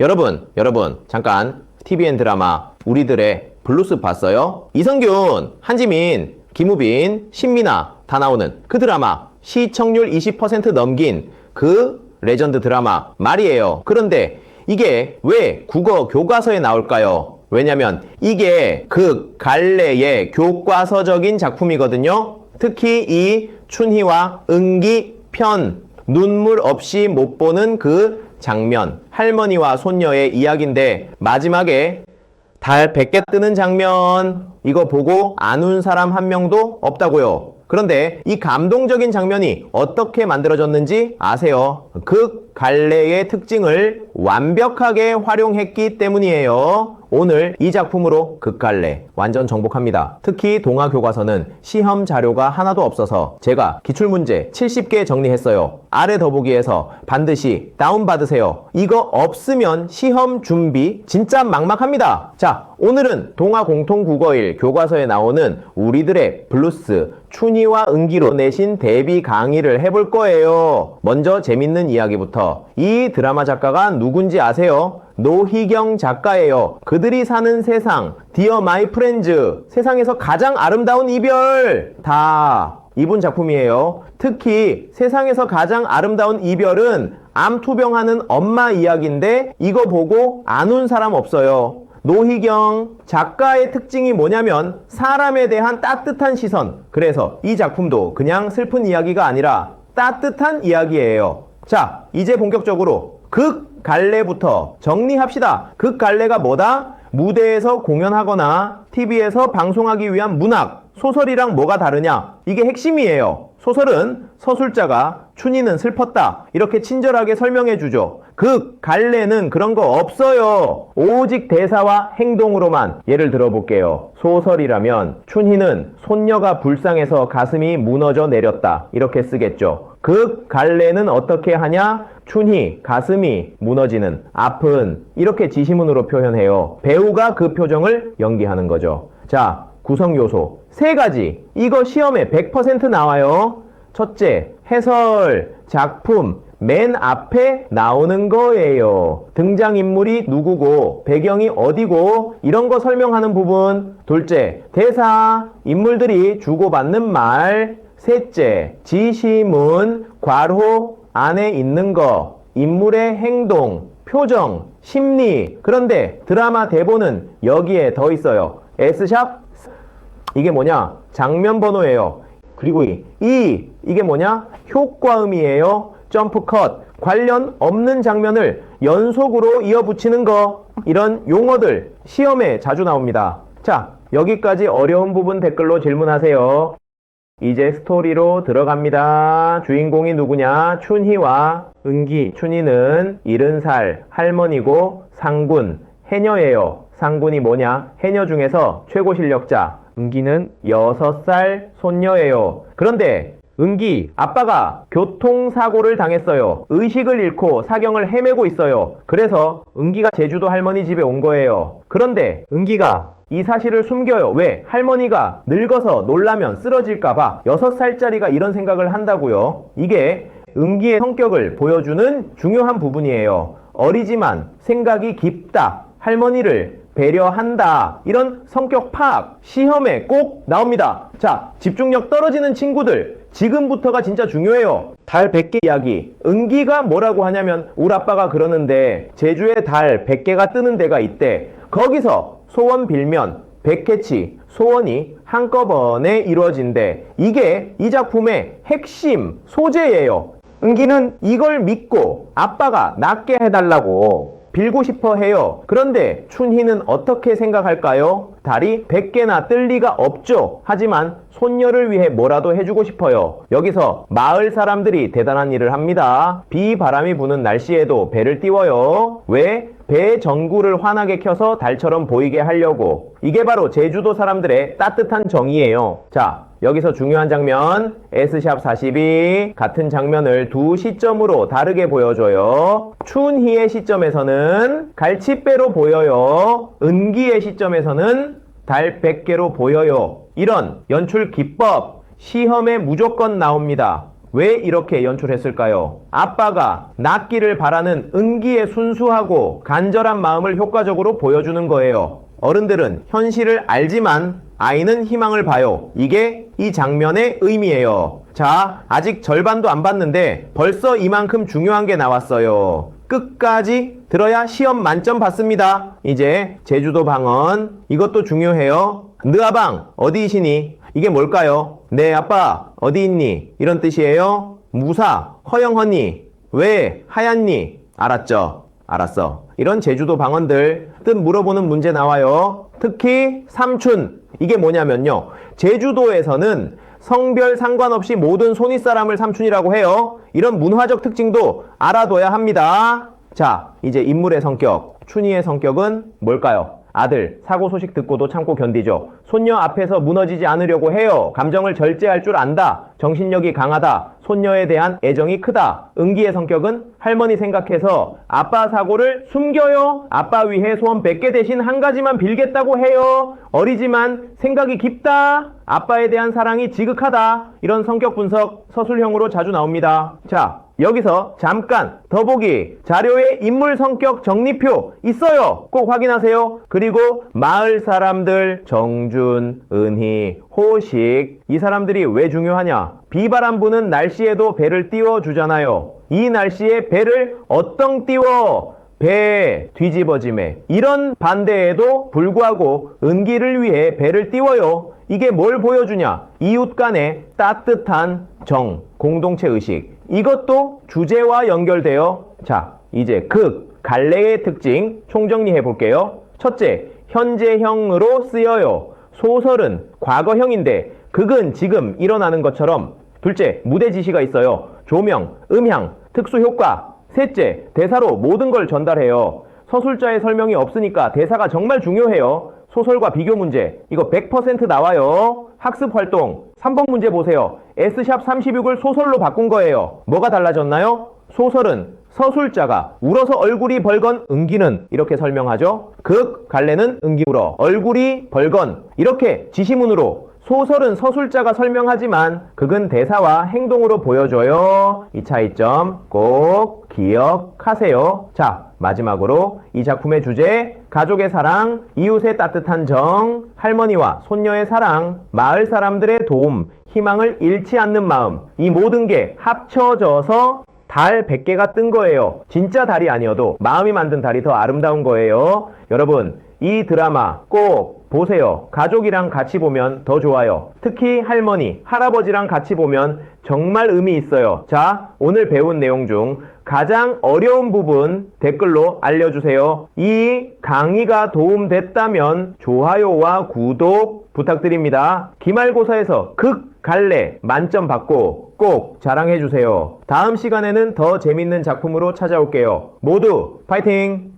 여러분 잠깐 TVN 드라마 우리들의 블루스 봤어요? 이성균, 한지민, 김우빈, 신민아 다 나오는 그 드라마, 시청률 20% 넘긴 그 레전드 드라마 말이에요. 그런데 이게 왜 국어 교과서에 나올까요? 왜냐면 이게 그 갈래의 교과서적인 작품이거든요. 특히 이 춘희와 은기 편, 눈물 없이 못 보는 그 장면, 할머니와 손녀의 이야기인데 마지막에 달 100개 뜨는 장면, 이거 보고 안 운 사람 한 명도 없다고요. 그런데 이 감동적인 장면이 어떻게 만들어졌는지 아세요? 그 갈래의 특징을 완벽하게 활용했기 때문이에요. 오늘 이 작품으로 극갈래 완전 정복합니다. 특히 동화 교과서는 시험 자료가 하나도 없어서 제가 기출문제 70개 정리했어요. 아래 더보기에서 반드시 다운받으세요. 이거 없으면 시험 준비 진짜 막막합니다. 자, 오늘은 동화 공통국어일 교과서에 나오는 우리들의 블루스 춘희와 은기로 내신 대비 강의를 해볼 거예요. 먼저 재밌는 이야기부터. 이 드라마 작가가 누군지 아세요? 노희경 작가예요. 그들이 사는 세상, 디어 마이 프렌즈, 세상에서 가장 아름다운 이별, 다 이분 작품이에요. 특히 세상에서 가장 아름다운 이별은 암 투병하는 엄마 이야기인데 이거 보고 안 운 사람 없어요. 노희경 작가의 특징이 뭐냐면 사람에 대한 따뜻한 시선. 그래서 이 작품도 그냥 슬픈 이야기가 아니라 따뜻한 이야기예요. 자, 이제 본격적으로 극갈래부터 정리합시다. 극갈래가 뭐다? 무대에서 공연하거나 TV에서 방송하기 위한 문학, 소설이랑 뭐가 다르냐? 이게 핵심이에요. 소설은 서술자가 춘희는 슬펐다 이렇게 친절하게 설명해 주죠. 극갈래는 그런 거 없어요. 오직 대사와 행동으로만. 예를 들어볼게요. 소설이라면 춘희는 손녀가 불쌍해서 가슴이 무너져 내렸다 이렇게 쓰겠죠. 극갈래는 어떻게 하냐? 춘희 가슴이 무너지는, 아픈, 이렇게 지시문으로 표현해요. 배우가 그 표정을 연기하는 거죠. 자, 구성 요소 3가지. 이거 시험에 100% 나와요. 첫째, 해설, 작품, 맨 앞에 나오는 거예요. 등장인물이 누구고 배경이 어디고 이런 거 설명하는 부분. 둘째, 대사, 인물들이 주고받는 말. 셋째, 지시문, 괄호 안에 있는 거, 인물의 행동, 표정, 심리. 그런데 드라마 대본은 여기에 더 있어요. S샵, 이게 뭐냐? 장면 번호예요. 그리고 이게 뭐냐? 효과음이에요. 점프 컷, 관련 없는 장면을 연속으로 이어붙이는 거. 이런 용어들 시험에 자주 나옵니다. 자, 여기까지 어려운 부분 댓글로 질문하세요. 이제 스토리로 들어갑니다. 주인공이 누구냐? 춘희와 은기. 춘희는 70살 할머니고 상군, 해녀예요. 상군이 뭐냐? 해녀 중에서 최고 실력자. 은기는 6살 손녀예요. 그런데 은기 아빠가 교통사고를 당했어요. 의식을 잃고 사경을 헤매고 있어요. 그래서 은기가 제주도 할머니 집에 온 거예요. 그런데 은기가 이 사실을 숨겨요. 왜? 할머니가 늙어서 놀라면 쓰러질까봐. 6살짜리가 이런 생각을 한다고요. 이게 은기의 성격을 보여주는 중요한 부분이에요. 어리지만 생각이 깊다. 할머니를 배려한다. 이런 성격 파악 시험에 꼭 나옵니다. 자, 집중력 떨어지는 친구들 지금부터가 진짜 중요해요. 달 100개 이야기. 은기가 뭐라고 하냐면 우리 아빠가 그러는데 제주에 달 100개가 뜨는 데가 있대. 거기서 소원 빌면 100개치 소원이 한꺼번에 이루어진대. 이게 이 작품의 핵심 소재예요. 은기는 이걸 믿고 아빠가 낫게 해달라고 빌고 싶어 해요. 그런데 춘희는 어떻게 생각할까요? 달이 100개나 뜰 리가 없죠. 하지만 손녀를 위해 뭐라도 해주고 싶어요. 여기서 마을 사람들이 대단한 일을 합니다. 비바람이 부는 날씨에도 배를 띄워요. 왜? 배 전구를 환하게 켜서 달처럼 보이게 하려고. 이게 바로 제주도 사람들의 따뜻한 정이에요. 자, 여기서 중요한 장면, S샵 42 같은 장면을 두 시점으로 다르게 보여줘요. 춘희의 시점에서는 갈치배로 보여요. 은기의 시점에서는 달 100개로 보여요. 이런 연출 기법 시험에 무조건 나옵니다. 왜 이렇게 연출했을까요? 아빠가 낫기를 바라는 은기의 순수하고 간절한 마음을 효과적으로 보여주는 거예요. 어른들은 현실을 알지만 아이는 희망을 봐요. 이게 이 장면의 의미예요. 자, 아직 절반도 안 봤는데 벌써 이만큼 중요한 게 나왔어요. 끝까지 들어야 시험 만점 받습니다. 이제 제주도 방언, 이것도 중요해요. 느아방 어디이시니? 이게 뭘까요? 네 아빠 어디 있니? 이런 뜻이에요. 무사 허영허니 왜 하얀니? 알았죠? 알았어. 이런 제주도 방언들 뜻 물어보는 문제 나와요. 특히 삼춘, 이게 뭐냐면요, 제주도에서는 성별 상관없이 모든 손윗사람을 삼춘이라고 해요. 이런 문화적 특징도 알아둬야 합니다. 자, 이제 인물의 성격, 춘희의 성격은 뭘까요? 아들, 사고 소식 듣고도 참고 견디죠. 손녀 앞에서 무너지지 않으려고 해요. 감정을 절제할 줄 안다. 정신력이 강하다. 손녀에 대한 애정이 크다. 은기의 성격은 할머니 생각해서 아빠 사고를 숨겨요. 아빠 위해 소원 100개 대신 한 가지만 빌겠다고 해요. 어리지만 생각이 깊다. 아빠에 대한 사랑이 지극하다. 이런 성격 분석 서술형으로 자주 나옵니다. 자, 여기서 잠깐 더보기 자료에 인물 성격 정리표 있어요. 꼭 확인하세요. 그리고 마을 사람들 정준, 은희, 호식, 이 사람들이 왜 중요하냐? 비바람 부는 날씨에도 배를 띄워주잖아요. 이 날씨에 배를 어떤 띄워? 배 뒤집어짐에. 이런 반대에도 불구하고 은기를 위해 배를 띄워요. 이게 뭘 보여주냐? 이웃 간의 따뜻한 정, 공동체 의식. 이것도 주제와 연결돼요. 자, 이제 극, 갈래의 특징 총정리해 볼게요. 첫째, 현재형으로 쓰여요. 소설은 과거형인데 극은 지금 일어나는 것처럼. 둘째, 무대 지시가 있어요. 조명, 음향, 특수 효과. 셋째, 대사로 모든 걸 전달해요. 서술자의 설명이 없으니까 대사가 정말 중요해요. 소설과 비교 문제, 이거 100% 나와요. 학습 활동 3번 문제 보세요. S샵 36을 소설로 바꾼 거예요. 뭐가 달라졌나요? 소설은 서술자가 울어서 얼굴이 벌건, 은기는 이렇게 설명하죠. 극, 갈래는 은기 울어, 얼굴이 벌건, 이렇게 지시문으로. 소설은 서술자가 설명하지만 극은 대사와 행동으로 보여줘요. 이 차이점 꼭 기억하세요. 자, 마지막으로 이 작품의 주제, 가족의 사랑, 이웃의 따뜻한 정, 할머니와 손녀의 사랑, 마을 사람들의 도움, 희망을 잃지 않는 마음, 이 모든 게 합쳐져서 달 100개가 뜬 거예요. 진짜 달이 아니어도 마음이 만든 달이 더 아름다운 거예요. 여러분, 이 드라마 꼭 보세요. 가족이랑 같이 보면 더 좋아요. 특히 할머니, 할아버지랑 같이 보면 정말 의미 있어요. 자, 오늘 배운 내용 중 가장 어려운 부분 댓글로 알려주세요. 이 강의가 도움됐다면 좋아요와 구독 부탁드립니다. 기말고사에서 극, 갈래 만점 받고 꼭 자랑해주세요. 다음 시간에는 더 재밌는 작품으로 찾아올게요. 모두 파이팅!